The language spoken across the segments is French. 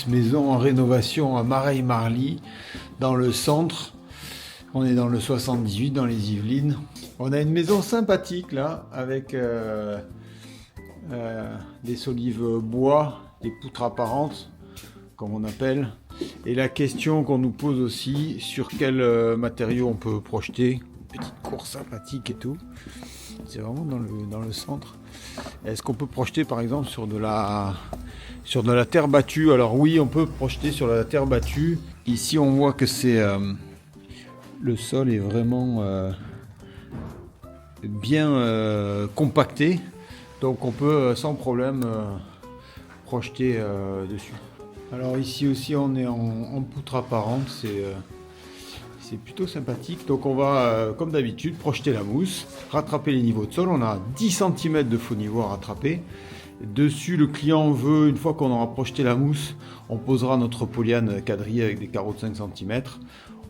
petite maison en rénovation à Mareil-Marly, dans le centre. On est dans le 78, dans les Yvelines. On a une maison sympathique là, avec des solives bois, des poutres apparentes, comme on appelle. Et la question qu'on nous pose aussi, sur quel matériau on peut projeter. Une petite cour sympathique et tout. C'est vraiment dans le centre. Est-ce qu'on peut projeter par exemple sur de la terre battue? Alors oui, on peut projeter sur la terre battue. Ici on voit que c'est le sol est vraiment bien compacté. Donc on peut sans problème projeter dessus. Alors ici aussi on est en poutre apparente, c'est plutôt sympathique. Donc on va, comme d'habitude, projeter la mousse, rattraper les niveaux de sol. On a 10 cm de faux niveau à rattraper. Dessus, le client veut, une fois qu'on aura projeté la mousse, on posera notre polyane quadrillée avec des carreaux de 5 cm.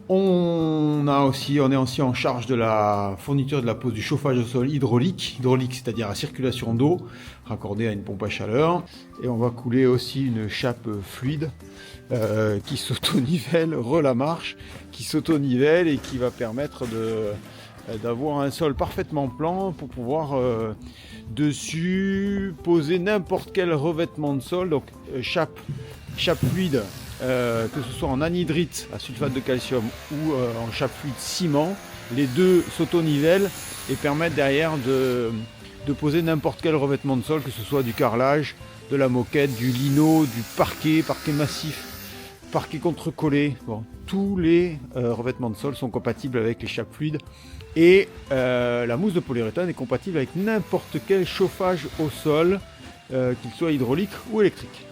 On est aussi en charge de la fourniture de la pose du chauffage au sol hydraulique, c'est-à-dire la circulation d'eau, raccordée à une pompe à chaleur. Et on va couler aussi une chape fluide qui s'auto-nivelle, marche, qui s'auto-nivelle et qui va permettre d'avoir un sol parfaitement plan pour pouvoir dessus poser n'importe quel revêtement de sol. Donc chape fluide, que ce soit en anhydrite à sulfate de calcium ou en chape fluide ciment, les deux s'auto-nivellent et permettent derrière de poser n'importe quel revêtement de sol, que ce soit du carrelage, de la moquette, du lino, du parquet massif, parquet contre-collé. Bon, tous les revêtements de sol sont compatibles avec les chapes fluides et la mousse de polyuréthane est compatible avec n'importe quel chauffage au sol, qu'il soit hydraulique ou électrique.